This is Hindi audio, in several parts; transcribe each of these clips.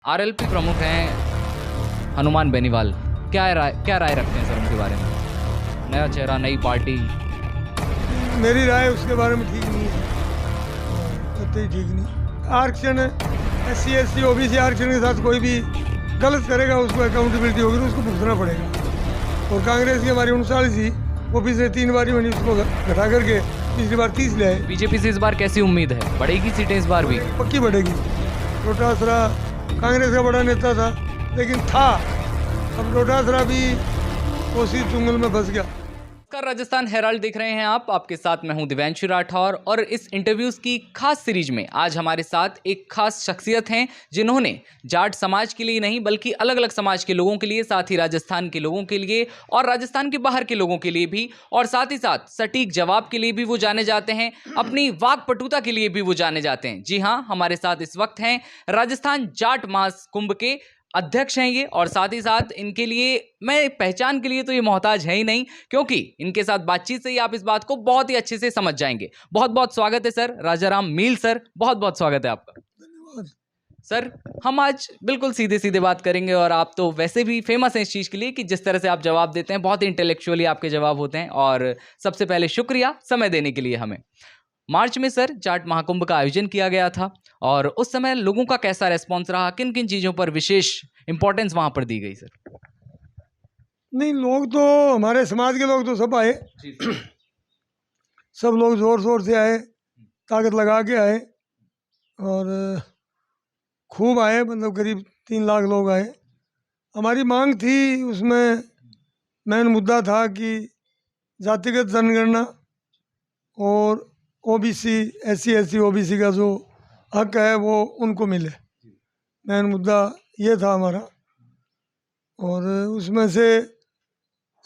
आरएलपी प्रमुख हैं हनुमान बेनीवाल, क्या राय रखते हैं सर उनके बारे में? नया चेहरा, नई पार्टी। मेरी राय उसके बारे में ठीक नहीं है, कतई ठीक नहीं। आरक्षण SC ST OBC आरक्षण के साथ कोई भी गलत करेगा उसको अकाउंटेबिलिटी होगी तो उसको भुगतना पड़ेगा। और कांग्रेस की हमारी 39 थी, वो पिछले 3 बारी बनी, उसको घटा करके पिछली बार 30 ले आए। बीजेपी से इस बार कैसी उम्मीद है? बढ़ेगी सीटें इस बार भी? पक्की बढ़ेगी। डोटासरा कांग्रेस का बड़ा नेता था लेकिन था, अब डोटासरा भी उसी चुंगल में फंस गया। नमस्कार, राजस्थान हेराल्ड देख रहे हैं आप। आपके साथ मैं हूं दिव्यांशु राठौर और इस इंटरव्यूज की खास सीरीज में आज हमारे साथ एक खास शख्सियत हैं जिन्होंने जाट समाज के लिए नहीं बल्कि अलग अलग समाज के लोगों के लिए, साथ ही राजस्थान के लोगों के लिए और राजस्थान के बाहर के लोगों के लिए भी, और साथ ही साथ सटीक जवाब के लिए भी वो जाने जाते हैं, अपनी वाक्पटुता के लिए भी वो जाने जाते हैं। जी हाँ, हमारे साथ इस वक्त हैं राजस्थान जाट महाकुंभ के अध्यक्ष हैं ये, और साथ ही साथ इनके लिए मैं पहचान के लिए तो ये मोहताज है ही नहीं, क्योंकि इनके साथ बातचीत से ही आप इस बात को बहुत ही अच्छे से समझ जाएंगे। बहुत बहुत स्वागत है सर, राजाराम मील सर, बहुत बहुत स्वागत है आपका। धन्यवाद सर, हम आज बिल्कुल सीधे सीधे बात करेंगे, और आप तो वैसे भी फेमस हैं इस चीज़ के लिए कि जिस तरह से आप जवाब देते हैं, बहुत ही इंटेलेक्चुअली आपके जवाब होते हैं। और सबसे पहले शुक्रिया समय देने के लिए हमें। मार्च में सर जाट महाकुंभ का आयोजन किया गया था, और उस समय लोगों का कैसा रेस्पॉन्स रहा? किन किन चीज़ों पर विशेष इंपॉर्टेंस वहां पर दी गई सर? नहीं, लोग तो हमारे समाज के लोग तो सब आए, सब लोग ज़ोर शोर से आए, ताकत लगा के आए और खूब आए, मतलब करीब 3 लाख लोग आए। हमारी मांग थी, उसमें मेन मुद्दा था कि जातिगत जनगणना और OBC SC ST OBC का जो हक है वो उनको मिले। मेन मुद्दा ये था हमारा। और उसमें से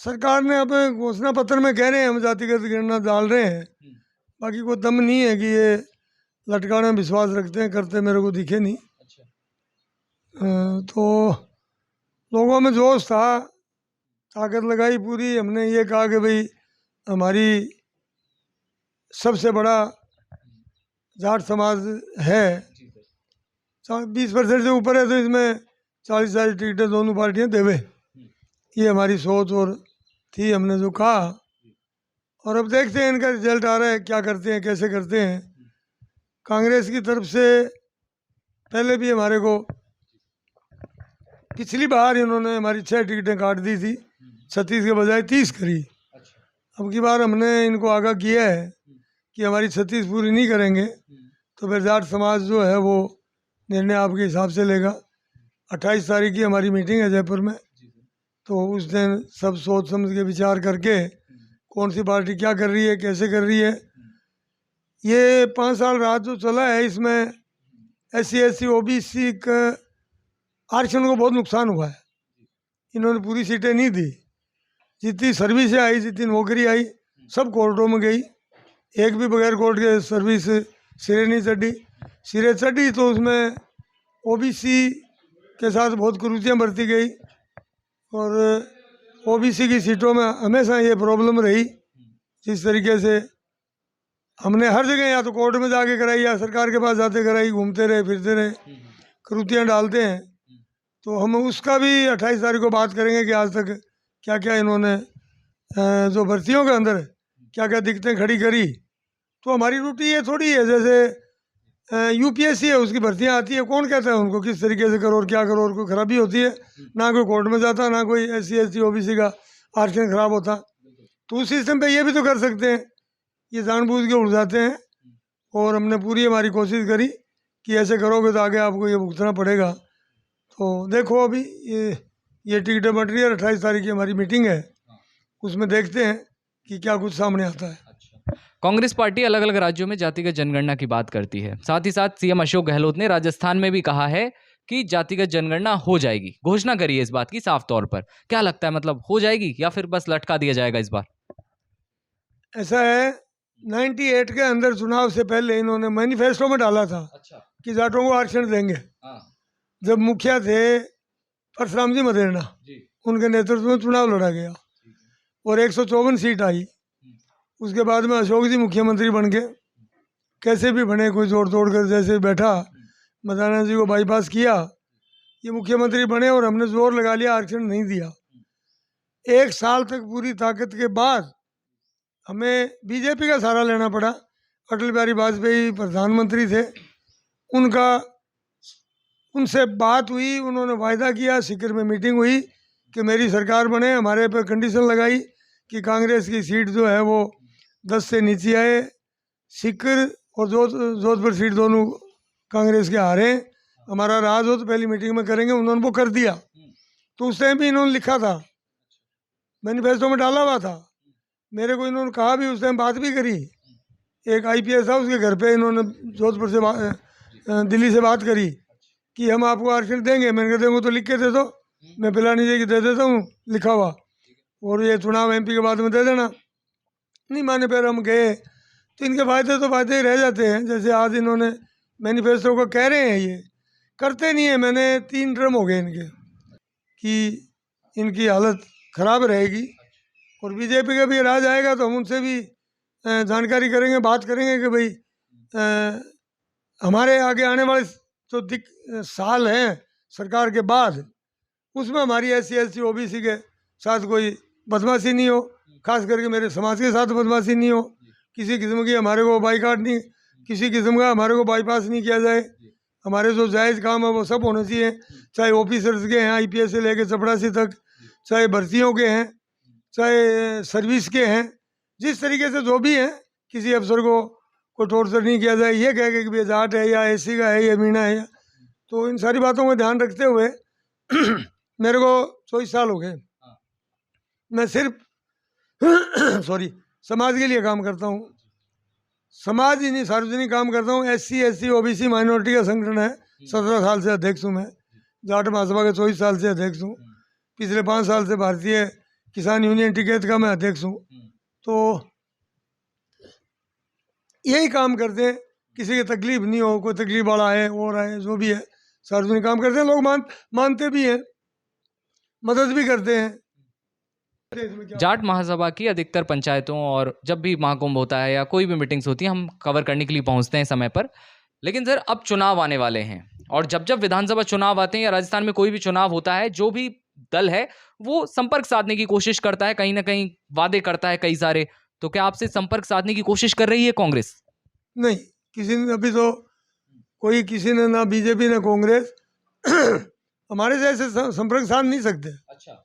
सरकार ने अब घोषणा पत्र में कह रहे हैं हम जातिगत गणना डाल रहे हैं, बाकी कोई दम नहीं है कि ये लटकाने में विश्वास रखते हैं, करते मेरे को दिखे नहीं। तो लोगों में जोश था, ताकत लगाई पूरी। हमने ये कहा कि भाई हमारी सबसे बड़ा जाट समाज है, 20% से ऊपर है, तो इसमें 40 टिकटें दोनों पार्टियां देवे। ये हमारी सोच और थी, हमने जो कहा। और अब देखते हैं इनका रिजल्ट आ रहा है, क्या करते हैं, कैसे करते हैं। कांग्रेस की तरफ से पहले भी हमारे को पिछली बार इन्होंने हमारी 6 टिकटें काट दी थी, 36 के बजाय 30 करी। अब की बार हमने इनको आगाह किया है कि हमारी 36 पूरी नहीं करेंगे तो फिर जाट समाज जो है वो निर्णय आपके हिसाब से लेगा। 28 तारीख की हमारी मीटिंग है जयपुर में, तो उस दिन सब सोच समझ के विचार करके कौन सी पार्टी क्या कर रही है, कैसे कर रही है। ये 5 साल राज जो चला है, इसमें SC ST OBC का आरक्षण को बहुत नुकसान हुआ है। इन्होंने पूरी सीटें नहीं दी, जितनी सर्विसें आई, जितनी नौकरी आई, सब कोर्टों में गई। एक भी बगैर कोर्ट के सर्विस सिरे नहीं चढ़ी। सिरे चढ़ी तो उसमें OBC के साथ बहुत कुरीतियाँ बरती गई, और OBC की सीटों में हमेशा ये प्रॉब्लम रही। जिस तरीके से हमने हर जगह या तो कोर्ट में जाके कराई या सरकार के पास जाते कराई, घूमते रहे फिरते रहे, कुरीतियाँ डालते हैं। तो हम उसका भी 28 तारीख को बात करेंगे कि आज तक क्या क्या इन्होंने जो भर्तियों के अंदर क्या क्या दिक्कतें खड़ी करी। तो हमारी ड्यूटी ये थोड़ी है, जैसे UPSC है, उसकी भर्तियाँ आती है, कौन कहता है उनको किस तरीके से करो और क्या करो, और कोई खराबी होती है? ना कोई कोर्ट में जाता, ना कोई SC ST OBC का आरक्षण खराब होता। तो उस सिस्टम पे ये भी तो कर सकते हैं। ये जानबूझ के उड़ जाते हैं, और हमने पूरी हमारी कोशिश करी कि ऐसे करोगे तो आगे आपको ये भुगतना पड़ेगा। तो देखो, अभी ये टिकटें बट रही है, 28 तारीख की हमारी मीटिंग है, उसमें देखते हैं कि क्या कुछ सामने आता है। कांग्रेस पार्टी अलग अलग राज्यों में जातिगत जनगणना की बात करती है, साथ ही साथ CM अशोक गहलोत ने राजस्थान में भी कहा है कि जातिगत जनगणना हो जाएगी, घोषणा करी है इस बात की साफ तौर पर। क्या लगता है, मतलब हो जाएगी या फिर बस लटका दिया जाएगा इस बार? ऐसा है, 98 के अंदर चुनाव से पहले इन्होंने मैनिफेस्टो में डाला था कि जाटों को आरक्षण देंगे। जब मुखिया थे परशुराम जी मदेरना, उनके नेतृत्व में चुनाव लड़ा गया और 154 सीट आई। उसके बाद में अशोक जी मुख्यमंत्री बन गए, कैसे भी बने, कोई जोड़ तोड़ कर जैसे बैठा, मदाना जी को बाईपास किया, ये मुख्यमंत्री बने और हमने जोर लगा लिया, आरक्षण नहीं दिया। 1 साल तक पूरी ताकत के बाद हमें बीजेपी का सहारा लेना पड़ा। अटल बिहारी वाजपेयी प्रधानमंत्री थे, उनसे बात हुई, उन्होंने वायदा किया, सीकर में मीटिंग हुई कि मेरी सरकार बने। हमारे पे कंडीशन लगाई कि कांग्रेस की सीट जो है वो 10 से नीचे आए। सीकर और जोधपुर सीट दोनों कांग्रेस के हारे। हमारा राज हो तो पहली मीटिंग में करेंगे, उन्होंने वो कर दिया। तो उस टाइम भी इन्होंने लिखा था, मैनिफेस्टो में डाला हुआ था। मेरे को इन्होंने कहा भी, उस टाइम बात भी करी। एक IPS था, उसके घर पे इन्होंने जोधपुर से दिल्ली से बात करी कि हम आपको आरक्षण देंगे। मैंने कहा देंगे तो लिख के दे दो, मैं पिलानी जी की दे देता हूँ लिखा हुआ, और ये चुनाव MP के बाद में दे देना। नहीं माने, फिर हम गए तो इनके फायदे तो फायदे ही रह जाते हैं। जैसे आज इन्होंने मैनिफेस्टो को कह रहे हैं, ये करते नहीं है। मैंने 3 टर्म हो गए इनके कि इनकी हालत ख़राब रहेगी। और बीजेपी का भी राज आएगा तो हम उनसे भी जानकारी करेंगे, बात करेंगे कि भाई हमारे आगे आने वाले जो साल हैं सरकार के बाद, उसमें हमारी SC ST OBC के साथ कोई बदमाशी नहीं हो, खास करके मेरे समाज के साथ बदमाशी नहीं हो, किसी किस्म की हमारे को बाइकाट नहीं, किसी किस्म का हमारे को बाईपास नहीं किया जाए। हमारे जो जायज़ काम है वो सब होने चाहिए, चाहे ऑफिसर्स के हैं IPS से लेकर चपरासी तक, चाहे भर्तियों के हैं, चाहे सर्विस के हैं, जिस तरीके से जो भी हैं, किसी अफसर को कोई टॉर्चर नहीं किया जाए। ये कह के कि भाई जाट है या SC का है या मीणा है तो इन सारी बातों को ध्यान रखते हुए मेरे को 24 साल हो गए, मैं सिर्फ सॉरी समाज के लिए काम करता हूँ। समाज ही नहीं, सार्वजनिक काम करता हूँ। SC ST OBC माइनॉरिटी का संगठन है, 17 साल से अध्यक्ष हूँ मैं। जाट महासभा के 24 साल से अध्यक्ष हूँ। पिछले 5 साल से भारतीय किसान यूनियन टिकैत का मैं अध्यक्ष हूँ। तो यही काम करते हैं, किसी की तकलीफ नहीं हो, कोई तकलीफ वाला है और है, जो भी है सार्वजनिक काम करते हैं। लोग मानते भी हैं, मदद भी करते हैं। जाट महासभा की अधिकतर पंचायतों और जब भी महाकुंभ होता है या कोई भी मीटिंग्स होती है, हम कवर करने के लिए पहुंचते हैं समय पर। लेकिन सर, अब चुनाव आने वाले हैं, और जब जब विधानसभा चुनाव आते हैं या राजस्थान में कोई भी चुनाव होता है, जो भी दल है वो संपर्क साधने की कोशिश करता है, कहीं ना कहीं वादे करता है कई सारे। तो क्या आपसे संपर्क साधने की कोशिश कर रही है कांग्रेस? नहीं, किसी ने अभी तो कोई, किसी ने, ना बीजेपी ना कांग्रेस हमारे से ऐसे संपर्क साध नहीं सकते। अच्छा,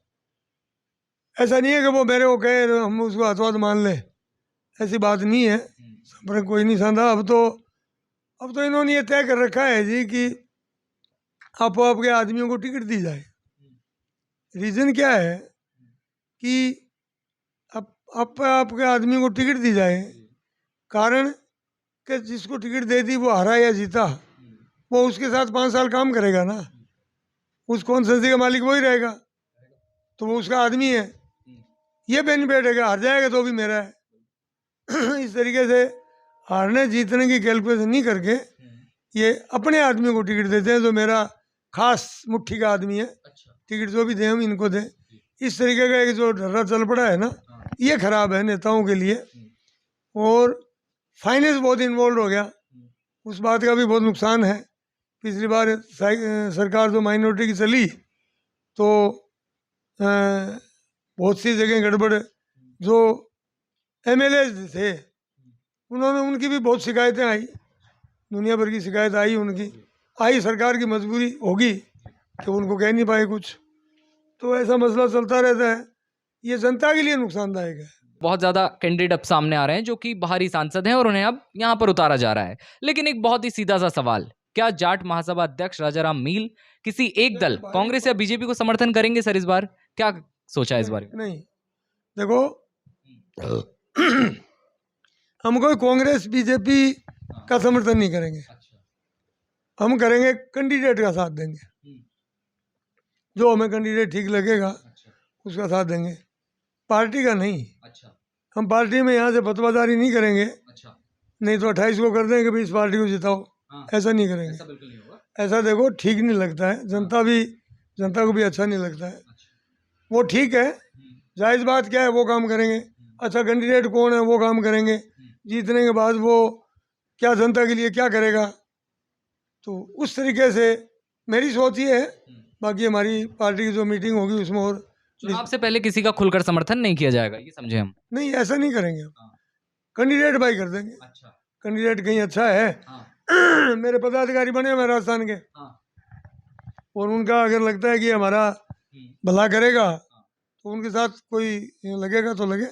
ऐसा नहीं है कि वो मेरे को कहे हम उसको हाथों हाथ मान लें, ऐसी बात नहीं है। संपर्क कोई नहीं साधा। अब तो इन्होंने ये तय कर रखा है जी कि आपके आदमियों को टिकट दी जाए। रीज़न क्या है कि आपके आदमी को टिकट दी जाए, कारण कि जिसको टिकट दे दी वो हारा या जीता, वो उसके साथ 5 साल काम करेगा ना, उस कॉन्स्टिट्यूंसी का मालिक वही रहेगा, तो वो उसका आदमी है। ये बेनिफिट है कि हार जाएगा तो भी मेरा है। इस तरीके से हारने जीतने की कैलकुलेशन नहीं करके ये अपने आदमी को टिकट देते हैं, जो मेरा खास मुट्ठी का आदमी है। टिकट जो भी दें हम इनको दें। इस तरीके का एक जो ढर्रा चल पड़ा है ना, ये खराब है नेताओं के लिए। और फाइनेंस बहुत इन्वॉल्व हो गया, उस बात का भी बहुत नुकसान है। पिछली बार सरकार जो माइनॉरिटी की चली तो बहुत सी जगह गड़बड़, जो MLA थे उनकी भी बहुत शिकायतें आई, दुनिया भर की शिकायत आई उनकी। आई, सरकार की मजबूरी होगी कि उनको कह नहीं पाए कुछ, तो ऐसा मसला चलता रहता है। ये जनता के लिए नुकसानदायक है। बहुत ज़्यादा कैंडिडेट अब सामने आ रहे हैं जो कि बाहरी सांसद हैं, और उन्हें अब यहाँ पर उतारा जा रहा है। लेकिन एक बहुत ही सीधा सा सवाल, क्या जाट महासभा अध्यक्ष राजाराम मील किसी एक दल, कांग्रेस या बीजेपी को समर्थन करेंगे सर इस बार? क्या सोचा है इस बारे में? नहीं, देखो हम कोई कांग्रेस बीजेपी का समर्थन नहीं करेंगे। हम करेंगे कैंडिडेट का साथ देंगे, जो हमें कैंडिडेट ठीक लगेगा उसका साथ देंगे, पार्टी का नहीं। हम पार्टी में यहाँ से फतवादारी नहीं करेंगे। नहीं तो 28 को कर देंगे भाई इस पार्टी को जिताओ, ऐसा नहीं करेंगे। ऐसा देखो ठीक नहीं लगता है, जनता को भी अच्छा नहीं लगता है। वो ठीक है, जायज़ बात क्या है वो काम करेंगे। अच्छा कैंडिडेट कौन है वो काम करेंगे, जीतने के बाद वो क्या जनता के लिए क्या करेगा। तो उस तरीके से मेरी सोच ये है बाकी हमारी पार्टी की जो मीटिंग होगी उसमें और चुनाव से पहले किसी का खुलकर समर्थन नहीं किया जाएगा, ये समझे हम। नहीं, ऐसा नहीं करेंगे हम। हाँ। कैंडिडेट बाई कर देंगे। अच्छा। कैंडिडेट कहीं अच्छा है। हाँ। मेरे पदाधिकारी बने हुए हैं राजस्थान के, हाँ। और उनका अगर लगता है कि हमारा भला करेगा तो उनके साथ कोई लगेगा तो लगे।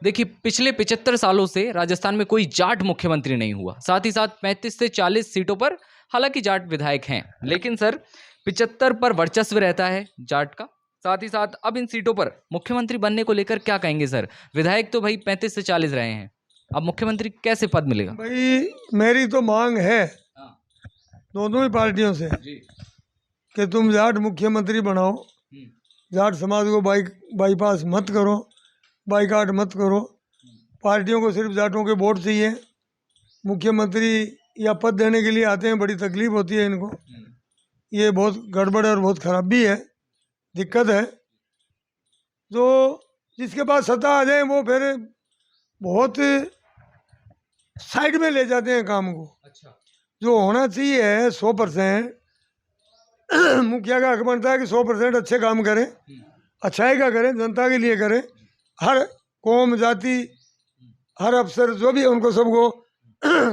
देखिए, पिछले 75 सालों से राजस्थान में कोई जाट मुख्यमंत्री नहीं हुआ। साथ ही साथ 35 से 40 सीटों पर हालांकि जाट विधायक हैं, लेकिन सर 75 पर वर्चस्व रहता है जाट का। साथ ही साथ अब इन सीटों पर मुख्यमंत्री बनने को लेकर क्या कहेंगे सर? विधायक तो भाई 35 से 40 रहे हैं, अब मुख्यमंत्री कैसे पद मिलेगा? भाई मेरी तो मांग है हाँ। दोनों ही पार्टियों से जी। कि तुम जाट मुख्यमंत्री बनाओ, जाट समाज को बाईपास मत करो, बाईकाट मत करो। पार्टियों को सिर्फ जाटों के वोट चाहिए। मुख्यमंत्री या पद देने के लिए आते हैं, बड़ी तकलीफ होती है इनको। ये बहुत गड़बड़ है और बहुत खराबी है, दिक्कत है। जो जिसके पास सत्ता आ जाए वो फिर बहुत साइड में ले जाते हैं काम को। अच्छा। जो होना चाहिए 100% मुखिया का हक बनता है कि 100% अच्छे काम करें, अच्छाई का करें, जनता के लिए करें। हर कौम जाति हर अफसर जो भी है उनको सबको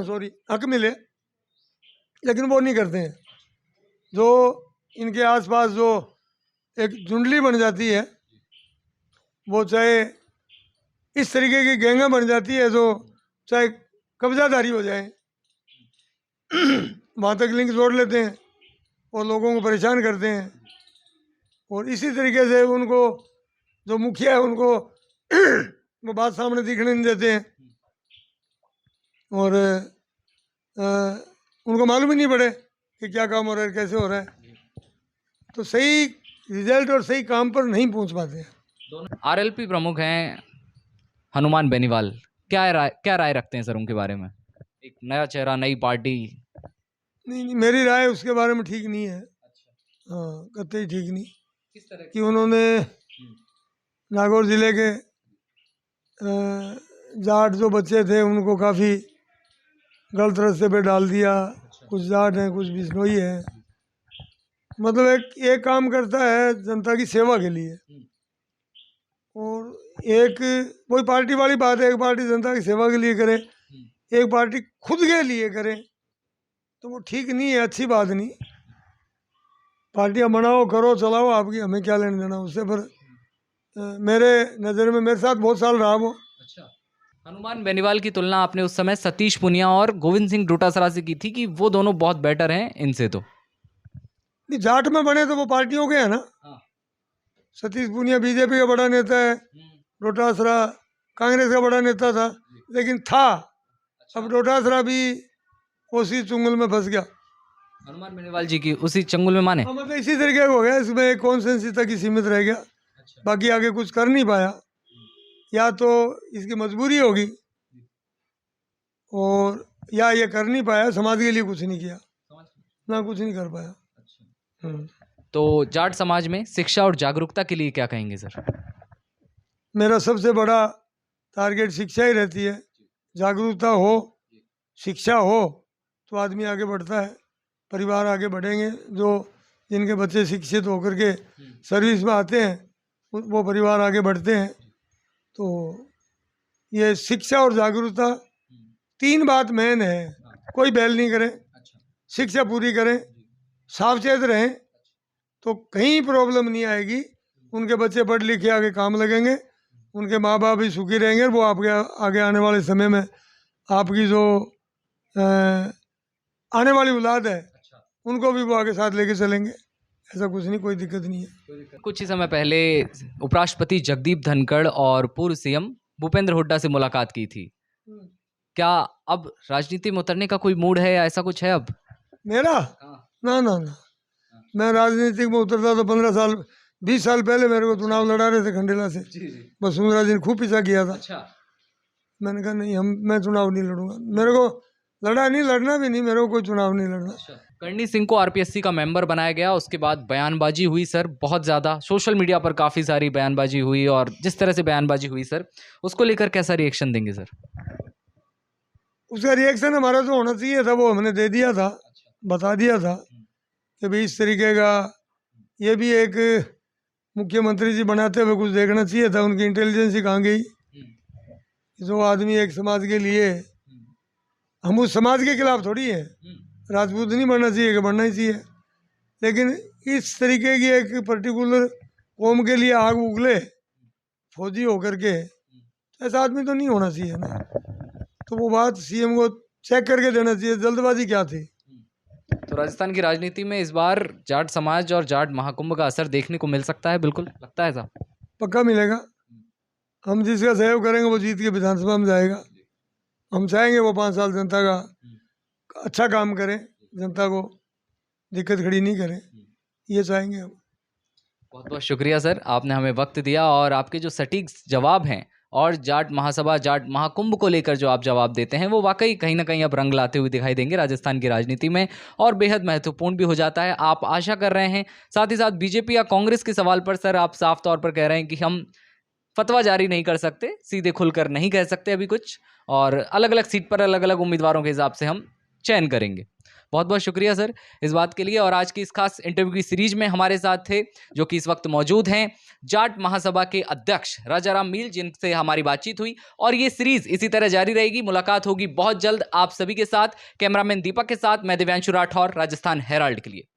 सॉरी हक मिले, लेकिन वो नहीं करते हैं। जो इनके आसपास जो एक जुंडली बन जाती है, वो चाहे इस तरीके की गैंगा बन जाती है जो चाहे कब्जादारी हो जाए वहाँ तक लिंक जोड़ लेते हैं और लोगों को परेशान करते हैं। और इसी तरीके से उनको जो मुखिया है उनको वो बात सामने दिखने नहीं देते हैं, और उनको मालूम ही नहीं पड़े कि क्या काम हो रहा है, कैसे हो रहा है। तो सही रिजल्ट और सही काम पर नहीं पहुंच पाते हैं। आरएलपी प्रमुख हैं हनुमान बेनीवाल, क्या राय रखते हैं सर उनके बारे में? एक नया चेहरा, नई पार्टी। नहीं, मेरी राय उसके बारे में ठीक नहीं है। हाँ, कतई ठीक नहीं। किस तरह कि उन्होंने नागौर ज़िले के जाट जो बच्चे थे उनको काफ़ी गलत रास्ते पे डाल दिया। कुछ जाट हैं, कुछ बिश्नोई हैं। मतलब एक काम करता है जनता की सेवा के लिए, और एक वही पार्टी वाली बात है, एक पार्टी जनता की सेवा के लिए करे, एक पार्टी खुद के लिए करे, तो वो ठीक नहीं है, अच्छी बात नहीं। पार्टियां बनाओ, करो, चलाओ, आपकी हमें क्या लेने देना उससे। पर मेरे नज़र में मेरे साथ बहुत साल रहा वो। अच्छा। हनुमान बेनीवाल की तुलना आपने उस समय सतीश पुनिया और गोविंद सिंह डोटासरा से की थी कि वो दोनों बहुत बेटर हैं इनसे। तो नहीं, जाट में बने तो वो पार्टियों के हैं ना। सतीश पुनिया बीजेपी का बड़ा नेता है, डोटासरा कांग्रेस का बड़ा नेता था, लेकिन था। अब डोटासरा भी उसी चुंगल में फंस गया। हनुमान बेनीवाल जी की उसी चंगुल में माने। हाँ, मतलब इसी तरीके का हो गया, इसमें कॉन्सेंसी तक ही सीमित रह गया। बाकी आगे कुछ कर नहीं पाया, या तो इसकी मजबूरी होगी, और या ये कर नहीं पाया, समाज के लिए कुछ नहीं किया ना, कुछ नहीं कर पाया। तो जाट समाज में शिक्षा और जागरूकता के लिए क्या कहेंगे सर? मेरा सबसे बड़ा टारगेट शिक्षा ही रहती है। जागरूकता हो, शिक्षा हो तो आदमी आगे बढ़ता है, परिवार आगे बढ़ेंगे। जो जिनके बच्चे शिक्षित होकर के सर्विस में आते हैं वो परिवार आगे बढ़ते हैं। तो ये शिक्षा और जागरूकता तीन बात मेन है। कोई बैल नहीं करें, शिक्षा पूरी करें, सावचेत रहें, तो कहीं प्रॉब्लम नहीं आएगी। उनके बच्चे पढ़ लिख के आगे काम लगेंगे, उनके माँ बाप भी सुखी रहेंगे, और वो आपके आगे आने वाले समय में आपकी जो आने वाली औलाद है उनको भी वो आगे साथ लेके चलेंगे। ऐसा कुछ नहीं, कोई दिक्कत नहीं है। कुछ ही समय पहले उपराष्ट्रपति जगदीप धनखड़ और पूर्व सीएम भूपेंद्र हुड्डा से मुलाकात की थी। क्या अब राजनीति में उतरने का कोई मूड है या ऐसा कुछ है अब? मेरा ना ना ना, मैं राजनीति में उतरता तो 15 साल 20 साल पहले मेरे को चुनाव लड़ा रहे थे खंडेला से। वसुंधरा जी ने खूब पीछा किया था। अच्छा। मैंने कहा नहीं, मैं चुनाव नहीं लड़ूंगा। मेरे को लड़ा नहीं, लड़ना भी नहीं, मेरे को कोई चुनाव नहीं लड़ना। करणी सिंह को आरपीएससी का मेंबर बनाया गया, उसके बाद बयानबाजी हुई सर, बहुत ज़्यादा सोशल मीडिया पर काफ़ी सारी बयानबाजी हुई, और जिस तरह से बयानबाजी हुई सर, उसको लेकर कैसा रिएक्शन देंगे सर? उसका रिएक्शन हमारा जो होना चाहिए था वो हमने दे दिया था, बता दिया था कि भाई इस तरीके का ये भी एक मुख्यमंत्री जी बनाते हुए कुछ देखना चाहिए था, उनकी इंटेलिजेंस ही कहाँ गई। जो आदमी एक समाज के लिए, हम उस समाज के खिलाफ थोड़ी है, राजपूत नहीं बनना चाहिए कि बनना ही चाहिए, लेकिन इस तरीके की एक पर्टिकुलर कौम के लिए आग उगले फौजी होकर के, ऐसा आदमी तो नहीं होना चाहिए ना। तो वो बात सीएम को चेक करके देना चाहिए, जल्दबाजी क्या थी। तो राजस्थान की राजनीति में इस बार जाट समाज और जाट महाकुंभ का असर देखने को मिल सकता है, बिल्कुल लगता है साहब? पक्का मिलेगा। हम जिसका सहयोग करेंगे वो जीत के विधानसभा में जाएगा। हम चाहेंगे वो 5 साल जनता का अच्छा काम करें, जनता को दिक्कत खड़ी नहीं करें, ये चाहेंगे हम। बहुत बहुत शुक्रिया सर, आपने हमें वक्त दिया और आपके जो सटीक जवाब हैं और जाट महासभा जाट महाकुंभ को लेकर जो आप जवाब देते हैं वो वाकई कहीं ना कहीं अब रंग लाते हुए दिखाई देंगे राजस्थान की राजनीति में, और बेहद महत्वपूर्ण भी हो जाता है। आप आशा कर रहे हैं, साथ ही साथ बीजेपी या कांग्रेस के सवाल पर सर आप साफ तौर पर कह रहे हैं कि हम फतवा जारी नहीं कर सकते, सीधे खुलकर नहीं कह सकते अभी कुछ, और अलग अलग सीट पर अलग अलग उम्मीदवारों के हिसाब से हम चयन करेंगे। बहुत बहुत शुक्रिया सर इस बात के लिए। और आज की इस खास इंटरव्यू की सीरीज में हमारे साथ थे जो कि इस वक्त मौजूद हैं जाट महासभा के अध्यक्ष राजाराम मील, जिनसे हमारी बातचीत हुई, और ये सीरीज इसी तरह जारी रहेगी। मुलाकात होगी बहुत जल्द आप सभी के साथ। कैमरामैन दीपक के साथ मैं दिव्यांशु राठौर, राजस्थान हेराल्ड के लिए।